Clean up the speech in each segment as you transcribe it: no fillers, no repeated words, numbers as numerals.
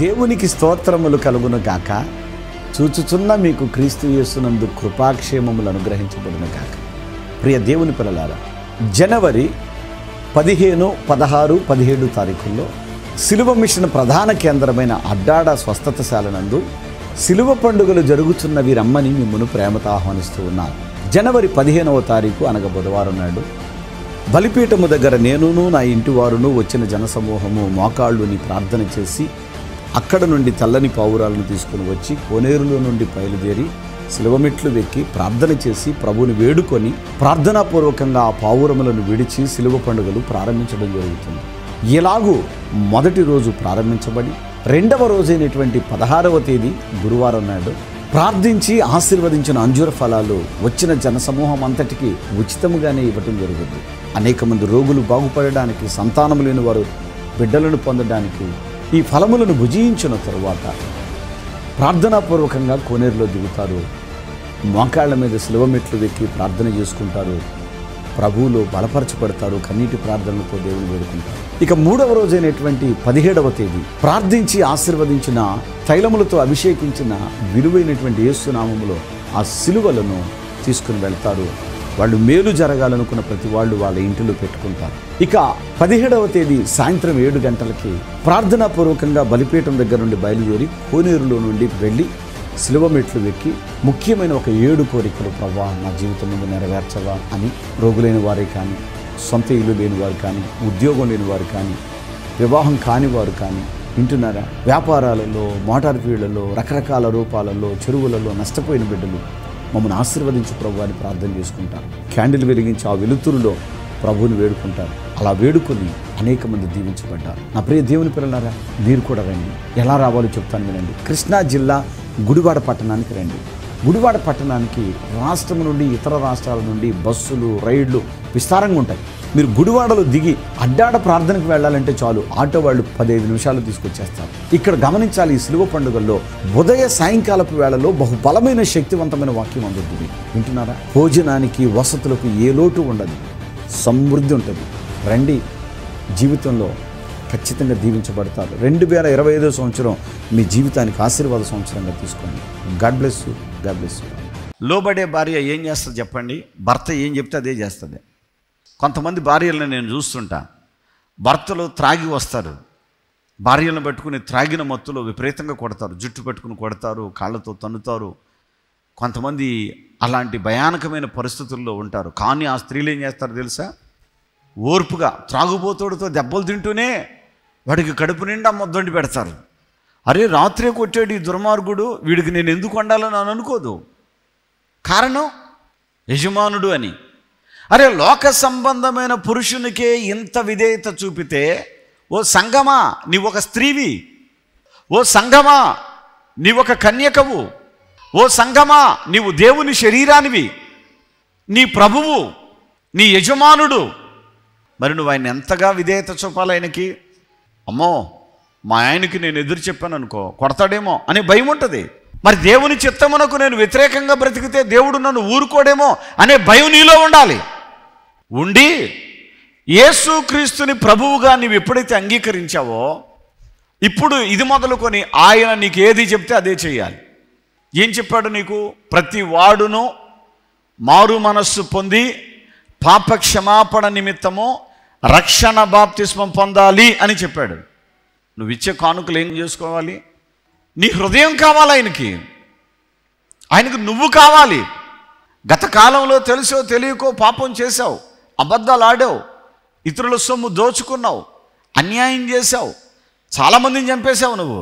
దేవునికి స్తోత్రములు కలుగును గాక. చూచుచున్న మీకు క్రీస్తు యేసునందు కృపాక్షేమములు అనుగ్రహించబడును గాక. ప్రియ దేవుని పిల్లలారా, జనవరి 15, 16, 17 తారీఖుల్లో సిలువ మిషన్ ప్రధాన కేంద్రమైన అడ్డాడ స్వస్థతశాల నందు సిలువ పండుగలు జరుగుతున్నవి రమ్మని మిమ్మల్ని ప్రేమతో ఆహ్వానిస్తూ ఉన్నాను. జనవరి 15వ తారీఖు అనగా బుధవారం నాడు బలిపీఠము దగ్గర నేనును నా ఇంటి వారును వచ్చిన జనసమూహము మోకాళ్ళుని ప్రార్థన చేసి అక్కడ నుండి తెల్లని పావురాలను తీసుకుని వచ్చి కోనేరులో నుండి బయలుదేరి సిలువమెట్లు వెక్కి ప్రార్థన చేసి ప్రభువుని వేడుకొని ప్రార్థనాపూర్వకంగా ఆ పావురములను విడిచి సిలువ పండుగలు ప్రారంభించడం జరుగుతుంది. ఇలాగూ మొదటి రోజు ప్రారంభించబడి రెండవ రోజైనటువంటి 16వ తేదీ గురువారం నాడు ప్రార్థించి ఆశీర్వదించిన అంజూర ఫలాలు వచ్చిన జనసమూహం అంతటికి ఉచితముగానే ఇవ్వటం జరుగుతుంది. అనేక మంది రోగులు బాగుపడడానికి, సంతానము లేని వారు బిడ్డలను పొందడానికి ఈ ఫలములను భుజించిన తరువాత ప్రార్థనాపూర్వకంగా కోనేరులో దిగుతారు. మోకాళ్ళ మీద సిలువ మెట్లు వెక్కి ప్రార్థన చేసుకుంటారు. ప్రభువులో బలపరచబడతారు. కన్నీటి ప్రార్థనలతో దేవుని వేడుకుంటారు. ఇక మూడవ రోజైనటువంటి 17వ తేదీ ప్రార్థించి ఆశీర్వదించిన తైలములతో అభిషేకించిన విలువైనటువంటి యేసు నామములో ఆ సిలువలను తీసుకుని వెళ్తారు. వాళ్ళు మేలు జరగాలనుకున్న ప్రతి వాళ్ళు వాళ్ళ ఇంటిలో పెట్టుకుంటారు. ఇక 17వ తేదీ సాయంత్రం 7 గంటలకి ప్రార్థనాపూర్వకంగా బలిపీఠం దగ్గర నుండి బయలుదేరి కోనేరులో నుండి వెళ్ళి సిలువ మెట్లు వెక్కి ముఖ్యమైన ఒక 7 కోరికలు ప్రభువా నా జీవితం ముందు నెరవేర్చవా అని రోగులైన వారే కానీ, సొంత ఇల్లు లేని వారు కానీ, ఉద్యోగం లేని వారు కానీ, వివాహం కాని వారు కానీ వింటున్నారా, వ్యాపారాలలో, మోటార్ ఫీల్డ్లలో, రకరకాల రూపాలలో, చెరువులలో నష్టపోయిన బిడ్డలు మమ్మల్ని ఆశీర్వదించి ప్రభు అని ప్రార్థన చేసుకుంటారు. క్యాండిల్ వెలిగించి ఆ వెలుతురులో ప్రభువుని వేడుకుంటారు. అలా వేడుకొని అనేక మంది దీవించబడ్డారు. నా ప్రియ దేవుని పిల్లలారా, మీరు కూడా రండి. ఎలా రావాలో చెప్తాను వినండి. కృష్ణా జిల్లా గుడివాడ పట్టణానికి రండి. గుడివాడ పట్టణానికి రాష్ట్రం నుండి, ఇతర రాష్ట్రాల నుండి బస్సులు, రైళ్లు విస్తారంగా ఉంటాయి. మీరు గుడివాడలో దిగి అడ్డాడ ప్రార్థనకు వెళ్ళాలంటే చాలు, ఆటో వాళ్ళు 15 నిమిషాలు తీసుకొచ్చేస్తారు. ఇక్కడ గమనించాలి, ఈ సిలువ పండుగల్లో ఉదయ సాయంకాలపు వేళలో బహుబలమైన శక్తివంతమైన వాక్యం అందుతుంది. వింటున్నారా? భోజనానికి, వసతులకు ఏ లోటు ఉండదు, సమృద్ధి ఉంటుంది. రండి, జీవితంలో ఖచ్చితంగా దీవించబడతారు. 2025వ సంవత్సరం మీ జీవితానికి ఆశీర్వాద సంవత్సరంగా తీసుకోండి. God bless you. God bless you. లోబడే భార్య ఏం చేస్తుంది చెప్పండి? భర్త ఏం చెప్తే అదే చేస్తుంది. కొంతమంది భార్యలను నేను చూస్తుంటా, భర్తలు త్రాగి వస్తారు, భార్యలను పట్టుకుని త్రాగిన మత్తులో విపరీతంగా కొడతారు, జుట్టు పట్టుకుని కొడతారు, కాళ్ళతో తన్నుతారు. కొంతమంది అలాంటి భయానకమైన పరిస్థితుల్లో ఉంటారు. కానీ ఆ స్త్రీలు ఏం చేస్తారో తెలుసా? ఓర్పుగా త్రాగుబోతుడితో దెబ్బలు తింటూనే వాడికి కడుపు నిండా ముద్దండి పెడతారు. అరే రాత్రే కొట్టాడు ఈ దుర్మార్గుడు, వీడికి నేను ఎందుకు వండాలని అని అనుకోదు. కారణం యజమానుడు అని. అరే లోక సంబంధమైన పురుషునికే ఇంత విధేయత చూపితే, ఓ సంగమా నీవు ఒక స్త్రీవి, ఓ సంగమా నీవు ఒక కన్యకవు, ఓ సంగమా నీవు దేవుని శరీరానివి, నీ ప్రభువు, నీ యజమానుడు. మరి నువ్వు ఆయన ఎంతగా విధేయత చూపాలి ఆయనకి? అమ్మో మా ఆయనకి నేను ఎదురు చెప్పాను అనుకో కొడతాడేమో అనే భయం ఉంటుంది. మరి దేవుని చిత్తమునకు నేను వ్యతిరేకంగా బ్రతికితే దేవుడు నన్ను ఊరుకోడేమో అనే భయం నీలో ఉండాలి. ఉండి యేసుక్రీస్తుని ప్రభువుగా నీవు ఎప్పుడైతే అంగీకరించావో, ఇప్పుడు ఇది మొదలుకొని ఆయన నీకు ఏది చెప్తే అదే చేయాలి. ఏం చెప్పాడు నీకు? ప్రతి వాడును మారు మనస్సు పొంది పాప క్షమాపణ నిమిత్తము రక్షణ బాప్తిస్మం పొందాలి అని చెప్పాడు. నువ్వు ఇచ్చే కానుకలు ఏం చేసుకోవాలి? నీ హృదయం కావాలి ఆయనకి. ఆయనకు నువ్వు కావాలి. గత కాలంలో తెలుసో తెలియకో పాపం చేశావు, అబద్ధాలు ఆడావు, ఇతరుల సొమ్ము దోచుకున్నావు, అన్యాయం చేశావు, చాలామందిని చంపేశావు నువ్వు.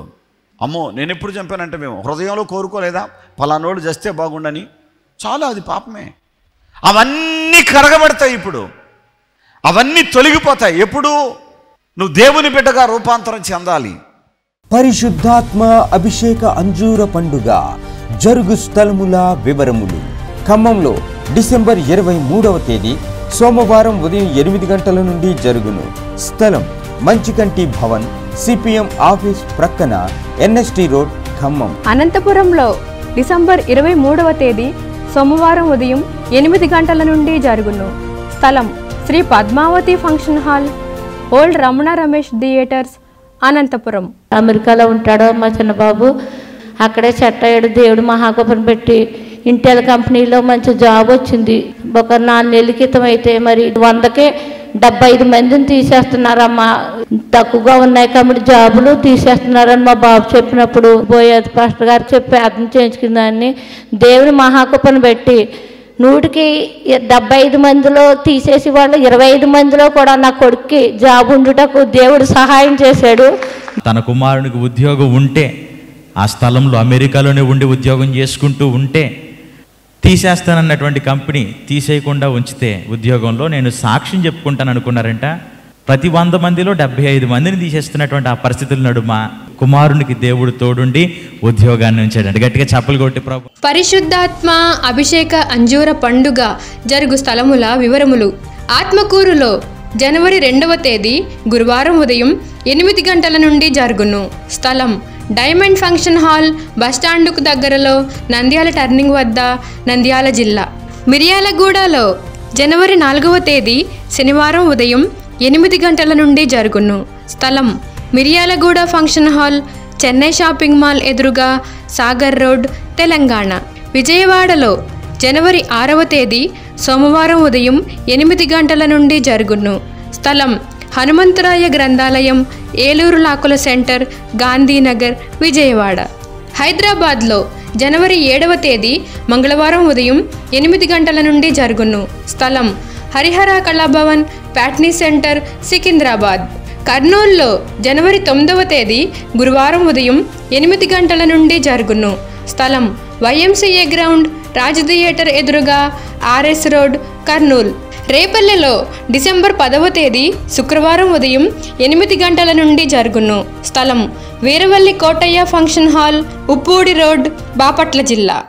అమ్మో నేను ఎప్పుడు చంపానంటే, మేము హృదయంలో కోరుకోలేదా పలానోడు చేస్తే బాగుండని? చాలా, అది పాపమే. అవన్నీ కరగబడతాయి. ఇప్పుడు అవన్నీ తొలగిపోతాయి. ఎప్పుడు? నువ్వు దేవుని బిడ్డగా రూపాంతరం చెందాలి. పరిశుద్ధాత్మ అభిషేక అంజూర పండుగ జరుగు స్థలముల వివరములు. ఖమ్మంలో డిసెంబర్ 23వ తేదీ సోమవారం ఉదయం 8 గంటల నుండి జరుగును. స్థలం మంచికంటి భవన్, సిపిఎం ఆఫీస్ ప్రక్కన, ఎన్ఎస్టి రోడ్, ఖమ్మం. అనంతపురంలో డిసెంబర్ 23వ తేదీ సోమవారం ఉదయం 8 గంటల నుండి జరుగును. స్థలం Sri Padmavathi function hall, old Ramana Ramesh theatres, Anantapuram. అమెరికాలో ఉంటాడు మా చిన్నబాబు. అక్కడే సెట్ అయ్యాడు. దేవుడు మహాకృపను పెట్టి ఇంటెల్ కంపెనీలో మంచి జాబ్ వచ్చింది. ఒక 4 నెలల క్రితం అయితే మరి 100కే 75 మందిని తీసేస్తున్నారమ్మా, తక్కువగా ఉన్నాయి కాబట్టి జాబులు తీసేస్తున్నారని మా బాబు చెప్పినప్పుడు పోయేది పాస్టర్ గారు చెప్పి అర్థం చేయించుకుందాన్ని. దేవుని మహాకృపను పెట్టి 100కి 75 మందిలో తీసేసి వాళ్ళు 25 మందిలో కూడా నా కొడుక్కి జాబ్ ఉండుటకు దేవుడు సహాయం చేశాడు. తన కుమారునికి ఉద్యోగం ఉంటే ఆ స్థలంలో అమెరికాలోనే ఉండి ఉద్యోగం చేసుకుంటూ ఉంటే తీసేస్తానన్నటువంటి కంపెనీ తీసేయకుండా ఉంచితే ఉద్యోగంలో నేను సాక్ష్యం చెప్పుకుంటాను అనుకున్నారంట. ప్రతి 100 మందిలో 75 మందిని తీసేస్తున్నటువంటి ఆ పరిస్థితుల నడుమ కుమారునికి దేవుడు తోడుండి ఉద్యోగాన్ని ఉంచాడంట. గట్టిగా చప్పలు కొట్టి ప్రభు. పరిశుద్ధాత్మ అభిషేక అంజూర పండుగ జరుగు స్థలముల వివరములు. ఆత్మకూరులో జనవరి 2వ తేదీ గురువారం ఉదయం 8 గంటల నుండి జరుగును. స్థలం డైమండ్ ఫంక్షన్ హాల్, బస్టాండుకు దగ్గరలో, నంద్యాల టర్నింగ్ వద్ద, నంద్యాల జిల్లా. మిర్యాలగూడలో జనవరి 4వ తేదీ శనివారం ఉదయం 8 గంటల నుండి జరుగును. స్థలం Miryalaguda function hall, Chennai shopping mall ఎదురుగా, సాగర్ రోడ్, తెలంగాణ. విజయవాడలో జనవరి 6వ తేదీ సోమవారం ఉదయం 8 గంటల నుండి జరుగును. స్థలం హనుమంతరాయ గ్రంథాలయం, ఏలూరు లాకుల సెంటర్, గాంధీనగర్, విజయవాడ. హైదరాబాద్లో జనవరి 7వ తేదీ మంగళవారం ఉదయం 8 గంటల నుండి జరుగును. స్థలం హరిహర కళాభవన్, ప్యాట్నీ సెంటర్, సికింద్రాబాద్. కర్నూలులో జనవరి 9వ తేదీ గురువారం ఉదయం 8 గంటల నుండి జరుగును. స్థలం YMCA గ్రౌండ్, రాజ్ థియేటర్ ఎదురుగా, RS రోడ్, కర్నూలు. రేపల్లెలో డిసెంబర్ 10వ తేదీ శుక్రవారం ఉదయం 8 గంటల నుండి జరుగును. స్థలం Veeravalli Kotaiah function hall, Uppudi road, Bapatla జిల్లా.